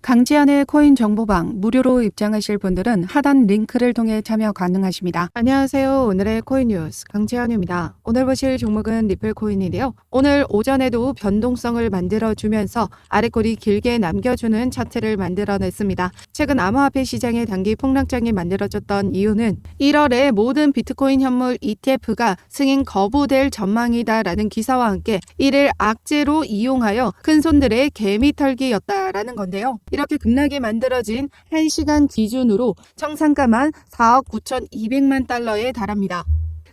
강지한의 코인 정보방 무료로 입장하실 분들은 하단 링크를 통해 참여 가능하십니다. 안녕하세요. 오늘의 코인 뉴스 강지한입니다. 오늘 보실 종목은 리플 코인인데요. 오늘 오전에도 변동성을 만들어주면서 아래꼬리 길게 남겨주는 차트를 만들어냈습니다. 최근 암호화폐 시장의 단기 폭락장이 만들어졌던 이유는 1월에 모든 비트코인 현물 ETF가 승인 거부될 전망이다라는 기사와 함께 이를 악재로 이용하여 큰손들의 개미털기였다라는 건데요. 이렇게 급락이 만들어진 1시간 기준으로 청산가만 4억 9,200만 달러에 달합니다.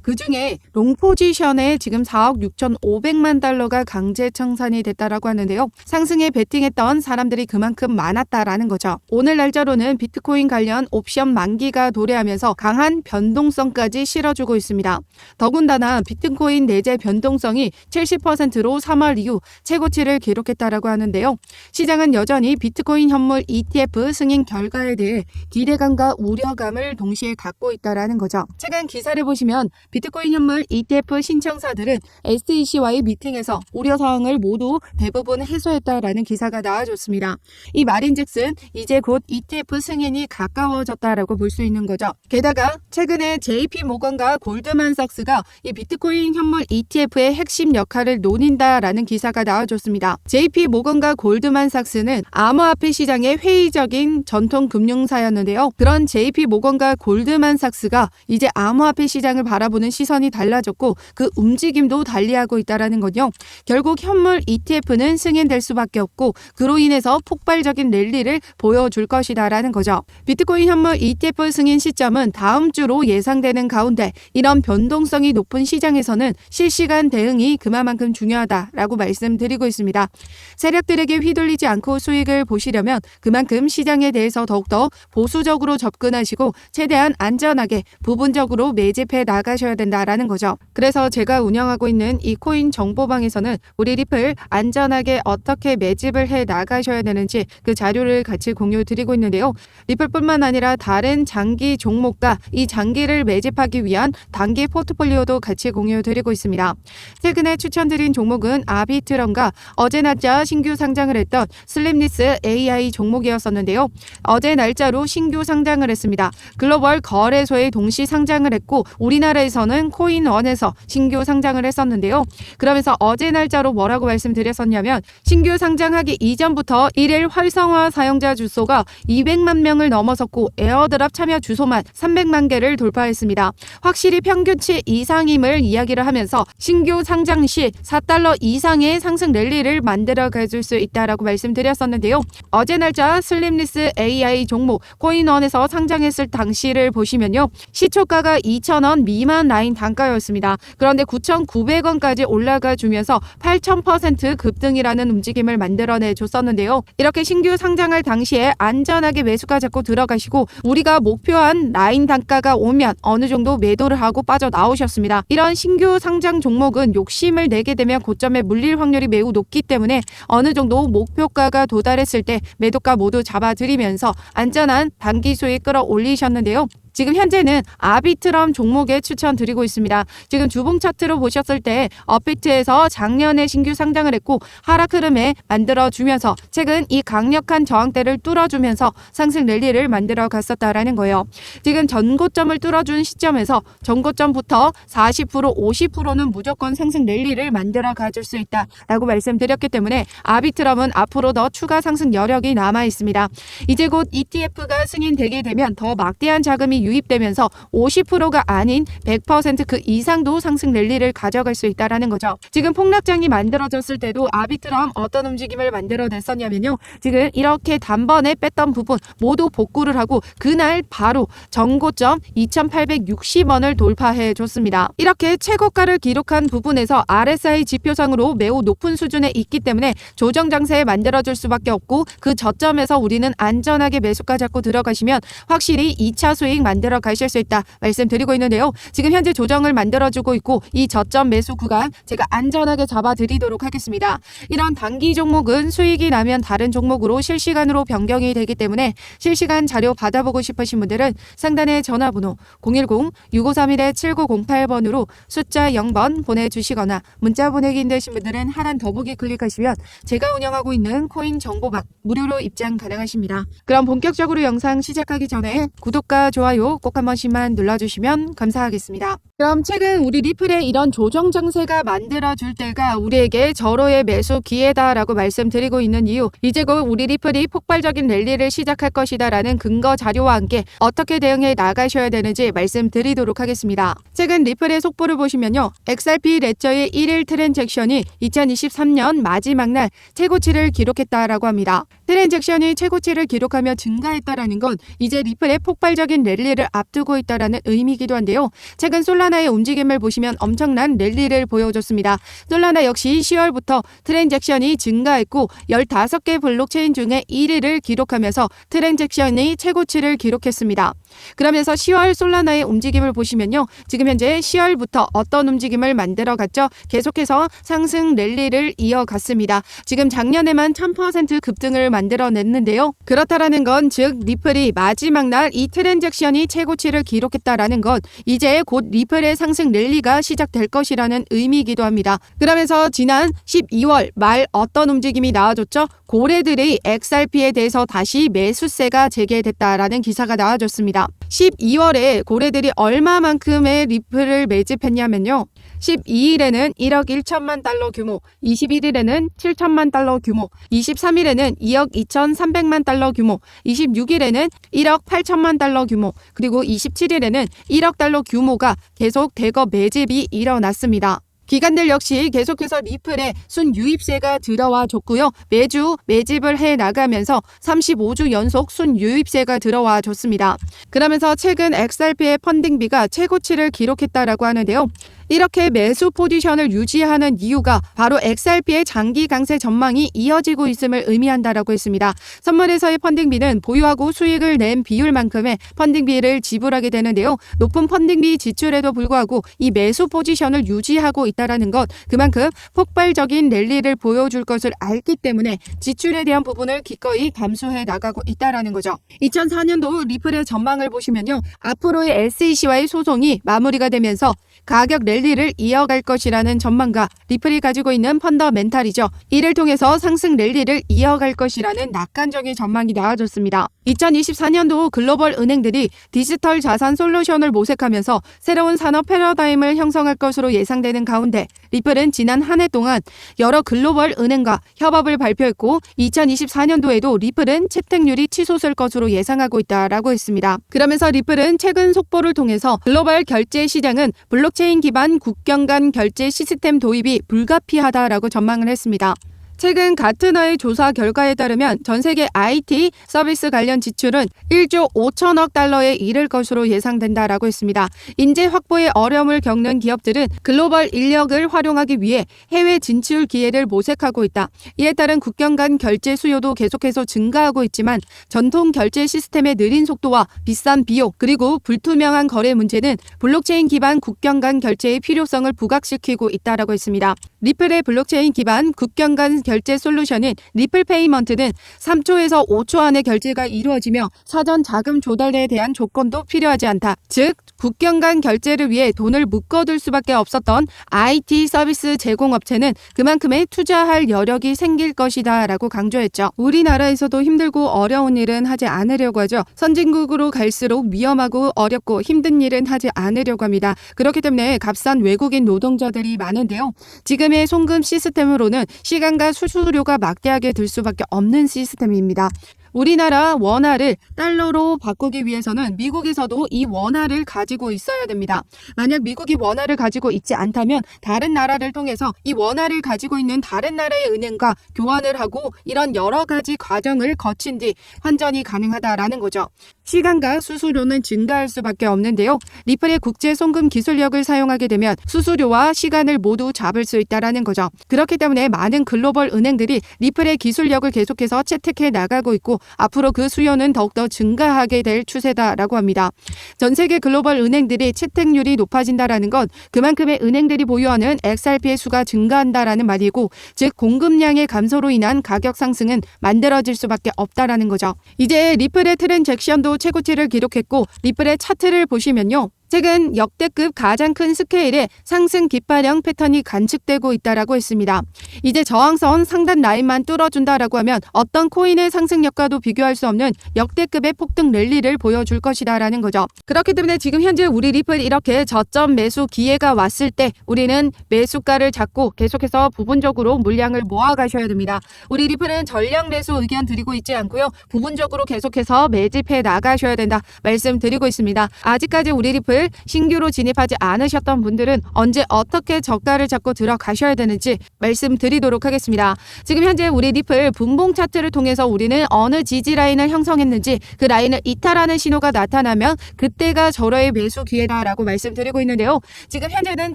그 중에 롱 포지션에 지금 4억 6,500만 달러가 강제 청산이 됐다라고 하는데요. 상승에 베팅했던 사람들이 그만큼 많았다라는 거죠. 오늘 날짜로는 비트코인 관련 옵션 만기가 도래하면서 강한 변동성까지 실어주고 있습니다. 더군다나 비트코인 내재 변동성이 70%로 3월 이후 최고치를 기록했다라고 하는데요. 시장은 여전히 비트코인 현물 ETF 승인 결과에 대해 기대감과 우려감을 동시에 갖고 있다라는 거죠. 최근 기사를 보시면 비트코인 현물 ETF 신청사들은 SEC와의 미팅에서 우려사항을 모두 대부분 해소했다라는 기사가 나와줬습니다. 이 말인즉슨 이제 곧 ETF 승인이 가까워졌다라고 볼 수 있는 거죠. 게다가 최근에 JP 모건과 골드만삭스가 이 비트코인 현물 ETF의 핵심 역할을 논인다라는 기사가 나와줬습니다. JP 모건과 골드만삭스는 암호화폐 시장의 회의적인 전통 금융사였는데요. 그런 JP 모건과 골드만삭스가 이제 암호화폐 시장을 바라보는 시선이 달라졌고 그 움직임도 달리하고 있다는 건요. 결국 현물 ETF는 승인될 수밖에 없고 그로 인해서 폭발적인 랠리를 보여줄 것이다라는 거죠. 비트코인 현물 ETF 승인 시점은 다음 주로 예상되는 가운데 이런 변동성이 높은 시장에서는 실시간 대응이 그만큼 중요하다라고 말씀드리고 있습니다. 세력들에게 휘둘리지 않고 수익을 보시려면 그만큼 시장에 대해서 더욱더 보수적으로 접근하시고 최대한 안전하게 부분적으로 매집해 나가셔야 된다라는 거죠. 그래서 제가 운영하고 있는 이 코인 정보방에서는 우리 리플 안전하게 어떻게 매집을 해 나가셔야 되는지 그 자료를 같이 공유 드리고 있는데요. 리플뿐만 아니라 다른 장기 종목과 이 장기를 매집하기 위한 단기 포트폴리오도 같이 공유 드리고 있습니다. 최근에 추천드린 종목은 아비트럼과 어제 날짜 신규 상장을 했던 슬립니스 AI 종목이었었는데요. 어제 날짜로 신규 상장을 했습니다. 글로벌 거래소에 동시 상장을 했고 우리나라에서는 코인원에서 신규 상장을 했었는데요. 그러면서 어제 날짜로 뭐라고 말씀드렸었냐면 신규 상장하기 이전부터 1일 활성화 사용자 주소가 200만 명을 넘어섰고 에어드랍 참여 주소만 300만 개를 돌파했습니다. 확실히 평균치 이상임을 이야기를 하면서 신규 상장 시 4달러 이상의 상승 랠리를 만들어 가줄 수 있다라고 말씀드렸었는데요. 어제 날짜 슬립니스 AI 종목 코인원에서 상장했을 당시를 보시면요. 시초가가 2,000원 미만 라인 단가였습니다. 그런데 9,900원까지 올라가 주면서 8,000% 급등이라는 움직임을 만들어내 줬었는데요. 이렇게 신규 상장할 당시에 안전하게 매수가 잡고 들어가시고 우리가 목표한 라인 단가가 오면 어느 정도 매도를 하고 빠져나오셨습니다. 이런 신규 상장 종목은 욕심을 내게 되면 고점에 물릴 확률이 매우 높기 때문에 어느 정도 목표가가 도달했을 때 매도가 모두 잡아드리면서 안전한 단기 수익 끌어올리셨는데요. 지금 현재는 아비트럼 종목에 추천드리고 있습니다. 지금 주봉 차트로 보셨을 때 업비트에서 작년에 신규 상장을 했고 하락 흐름에 만들어주면서 최근 이 강력한 저항대를 뚫어주면서 상승 랠리를 만들어 갔었다라는 거예요. 지금 전고점을 뚫어준 시점에서 전고점부터 40% 50%는 무조건 상승 랠리를 만들어 가줄 수 있다라고 말씀드렸기 때문에 아비트럼은 앞으로 더 추가 상승 여력이 남아 있습니다. 이제 곧 ETF가 승인되게 되면 더 막대한 자금이 유입되면서 50%가 아닌 100% 그 이상도 상승 랠리를 가져갈 수 있다는 거죠. 지금 폭락장이 만들어졌을 때도 아비트럼 어떤 움직임을 만들어냈었냐면요. 지금 이렇게 단번에 뺐던 부분 모두 복구를 하고 그날 바로 전고점 2,860원을 돌파해 줬습니다. 이렇게 최고가를 기록한 부분에서 RSI 지표상으로 매우 높은 수준에 있기 때문에 조정 장세에 만들어줄 수밖에 없고 그 저점에서 우리는 안전하게 매수가 잡고 들어가시면 확실히 2차 수익 만들어 가실 수 있다 말씀드리고 있는데요. 지금 현재 조정을 만들어주고 있고 이 저점 매수 구간 제가 안전하게 잡아드리도록 하겠습니다. 이런 단기 종목은 수익이 나면 다른 종목으로 실시간으로 변경이 되기 때문에 실시간 자료 받아보고 싶으신 분들은 상단의 전화번호 010-6531-7908번으로 숫자 0번 보내주시거나 문자 보내기 힘드신 분들은 하단 더보기 클릭하시면 제가 운영하고 있는 코인 정보방 무료로 입장 가능하십니다. 그럼 본격적으로 영상 시작하기 전에 구독과 좋아요 꼭 한 번씩만 눌러주시면 감사하겠습니다. 그럼 최근 우리 리플의 이런 조정 장세가 만들어줄 때가 우리에게 절호의 매수 기회다라고 말씀드리고 있는 이유, 이제 곧 우리 리플이 폭발적인 랠리를 시작할 것이다 라는 근거 자료와 함께 어떻게 대응해 나가셔야 되는지 말씀드리도록 하겠습니다. 최근 리플의 속보를 보시면요, XRP 레저의 1일 트랜잭션이 2023년 마지막 날 최고치를 기록했다라고 합니다. 트랜잭션이 최고치를 기록하며 증가했다라는 건 이제 리플의 폭발적인 랠리를 앞두고 있다라는 의미이기도 한데요. 최근 솔라나의 움직임을 보시면 엄청난 랠리를 보여줬습니다. 솔라나 역시 10월부터 트랜잭션이 증가했고 15개 블록체인 중에 1위를 기록하면서 트랜잭션이 최고치를 기록했습니다. 그러면서 10월 솔라나의 움직임을 보시면요, 지금 현재 10월부터 어떤 움직임을 만들어갔죠? 계속해서 상승 랠리를 이어갔습니다. 지금 작년에만 1000% 급등을 만들어냈는데요. 그렇다라는 건 즉 리플이 마지막 날 이 트랜잭션이 최고치를 기록했다라는 건 이제 곧 리플의 상승 랠리가 시작될 것이라는 의미이기도 합니다. 그러면서 지난 12월 말 어떤 움직임이 나와줬죠? 고래들이 XRP에 대해서 다시 매수세가 재개됐다라는 기사가 나와줬습니다. 12월에 고래들이 얼마만큼의 리플을 매집했냐면요, 12일에는 1억 1천만 달러 규모, 21일에는 7천만 달러 규모, 23일에는 2억 2,300만 달러 규모, 26일에는 1억 8천만 달러 규모, 그리고 27일에는 1억 달러 규모가 계속 대거 매집이 일어났습니다. 기관들 역시 계속해서 리플에 순유입세가 들어와 줬고요. 매주 매집을 해 나가면서 35주 연속 순유입세가 들어와 줬습니다. 그러면서 최근 XRP의 펀딩비가 최고치를 기록했다라고 하는데요. 이렇게 매수 포지션을 유지하는 이유가 바로 XRP의 장기 강세 전망이 이어지고 있음을 의미한다라고 했습니다. 선물에서의 펀딩비는 보유하고 수익을 낸 비율만큼의 펀딩비를 지불하게 되는데요. 높은 펀딩비 지출에도 불구하고 이 매수 포지션을 유지하고 있다는 것, 그만큼 폭발적인 랠리를 보여줄 것을 알기 때문에 지출에 대한 부분을 기꺼이 감수해 나가고 있다는 거죠. 2004년도 리플의 전망을 보시면요, 앞으로의 SEC와의 소송이 마무리가 되면서 가격 랠리를 이어갈 것이라는 전망과 리플이 가지고 있는 펀더멘탈이죠. 이를 통해서 상승 랠리를 이어갈 것이라는 낙관적인 전망이 나와줬습니다. 2024년도 글로벌 은행들이 디지털 자산 솔루션을 모색하면서 새로운 산업 패러다임을 형성할 것으로 예상되는 가운데 리플은 지난 한 해 동안 여러 글로벌 은행과 협업을 발표했고 2024년도에도 리플은 채택률이 치솟을 것으로 예상하고 있다라고 했습니다. 그러면서 리플은 최근 속보를 통해서 글로벌 결제 시장은 블록체인 기반 국경 간 결제 시스템 도입이 불가피하다라고 전망을 했습니다. 최근 가트너의 조사 결과에 따르면 전 세계 IT 서비스 관련 지출은 1조 5천억 달러에 이를 것으로 예상된다라고 했습니다. 인재 확보에 어려움을 겪는 기업들은 글로벌 인력을 활용하기 위해 해외 진출 기회를 모색하고 있다. 이에 따른 국경 간 결제 수요도 계속해서 증가하고 있지만 전통 결제 시스템의 느린 속도와 비싼 비용, 그리고 불투명한 거래 문제는 블록체인 기반 국경 간 결제의 필요성을 부각시키고 있다라고 했습니다. 리플의 블록체인 기반 국경 간 결제 솔루션인 리플 페이먼트는 3초에서 5초 안에 결제가 이루어지며 사전 자금 조달에 대한 조건도 필요하지 않다. 즉, 국경 간 결제를 위해 돈을 묶어둘 수밖에 없었던 IT 서비스 제공업체는 그만큼의 투자할 여력이 생길 것이다 라고 강조했죠. 우리나라에서도 힘들고 어려운 일은 하지 않으려고 하죠. 선진국으로 갈수록 위험하고 어렵고 힘든 일은 하지 않으려고 합니다. 그렇기 때문에 값싼 외국인 노동자들이 많은데요. 지금의 송금 시스템으로는 시간과 수수료가 막대하게 들 수밖에 없는 시스템입니다. 우리나라 원화를 달러로 바꾸기 위해서는 미국에서도 이 원화를 가지고 있어야 됩니다. 만약 미국이 원화를 가지고 있지 않다면 다른 나라를 통해서 이 원화를 가지고 있는 다른 나라의 은행과 교환을 하고 이런 여러 가지 과정을 거친 뒤 환전이 가능하다라는 거죠. 시간과 수수료는 증가할 수밖에 없는데요. 리플의 국제 송금 기술력을 사용하게 되면 수수료와 시간을 모두 잡을 수 있다라는 거죠. 그렇기 때문에 많은 글로벌 은행들이 리플의 기술력을 계속해서 채택해 나가고 있고 앞으로 그 수요는 더욱더 증가하게 될 추세다라고 합니다. 전 세계 글로벌 은행들이 채택률이 높아진다라는 건 그만큼의 은행들이 보유하는 XRP의 수가 증가한다라는 말이고, 즉 공급량의 감소로 인한 가격 상승은 만들어질 수밖에 없다라는 거죠. 이제 리플의 트랜잭션도 최고치를 기록했고, 리플의 차트를 보시면요, 최근 역대급 가장 큰 스케일의 상승 깃발형 패턴이 관측되고 있다라고 했습니다. 이제 저항선 상단 라인만 뚫어준다라고 하면 어떤 코인의 상승력과도 비교할 수 없는 역대급의 폭등 랠리를 보여줄 것이다라는 거죠. 그렇기 때문에 지금 현재 우리 리플 이렇게 저점 매수 기회가 왔을 때 우리는 매수가를 잡고 계속해서 부분적으로 물량을 모아가셔야 됩니다. 우리 리플은 전량 매수 의견 드리고 있지 않고요. 부분적으로 계속해서 매집해 나가셔야 된다 말씀드리고 있습니다. 아직까지 우리 리플 신규로 진입하지 않으셨던 분들은 언제 어떻게 저가를 잡고 들어가셔야 되는지 말씀드리도록 하겠습니다. 지금 현재 우리 리플 분봉 차트를 통해서 우리는 어느 지지 라인을 형성했는지 그 라인을 이탈하는 신호가 나타나면 그때가 절호의 매수 기회다라고 말씀드리고 있는데요. 지금 현재는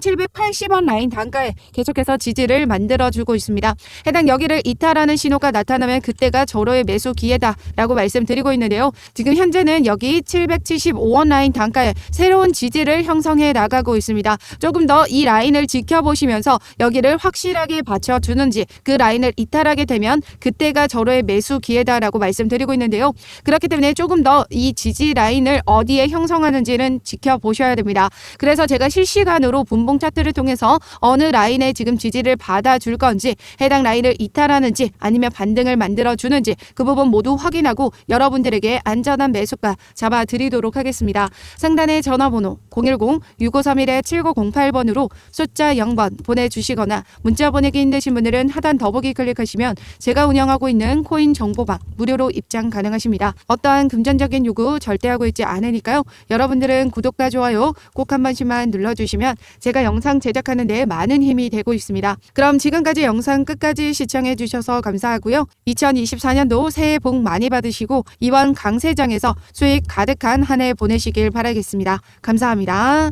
780원 라인 단가에 계속해서 지지를 만들어주고 있습니다. 해당 여기를 이탈하는 신호가 나타나면 그때가 절호의 매수 기회다라고 말씀드리고 있는데요. 지금 현재는 여기 775원 라인 단가에 새로운 지지를 형성해 나가고 있습니다. 조금 더 이 라인을 지켜보시면서 여기를 확실하게 받쳐주는지, 그 라인을 이탈하게 되면 그때가 절호의 매수 기회다라고 말씀드리고 있는데요. 그렇기 때문에 조금 더 이 지지 라인을 어디에 형성하는지는 지켜보셔야 됩니다. 그래서 제가 실시간으로 분봉 차트를 통해서 어느 라인에 지금 지지를 받아줄 건지, 해당 라인을 이탈하는지 아니면 반등을 만들어주는지 그 부분 모두 확인하고 여러분들에게 안전한 매수가 잡아드리도록 하겠습니다. 상단에 전화번호 010-6531-7908번으로 숫자 0번 보내주시거나 문자 보내기 힘드신 분들은 하단 더보기 클릭하시면 제가 운영하고 있는 코인 정보방 무료로 입장 가능하십니다. 어떠한 금전적인 요구 절대 하고 있지 않으니까요. 여러분들은 구독과 좋아요 꼭 한 번씩만 눌러주시면 제가 영상 제작하는 데 많은 힘이 되고 있습니다. 그럼 지금까지 영상 끝까지 시청해 주셔서 감사하고요. 2024년도 새해 복 많이 받으시고 이번 강세장에서 수익 가득한 한 해 보내시길 바라겠습니다. 감사합니다.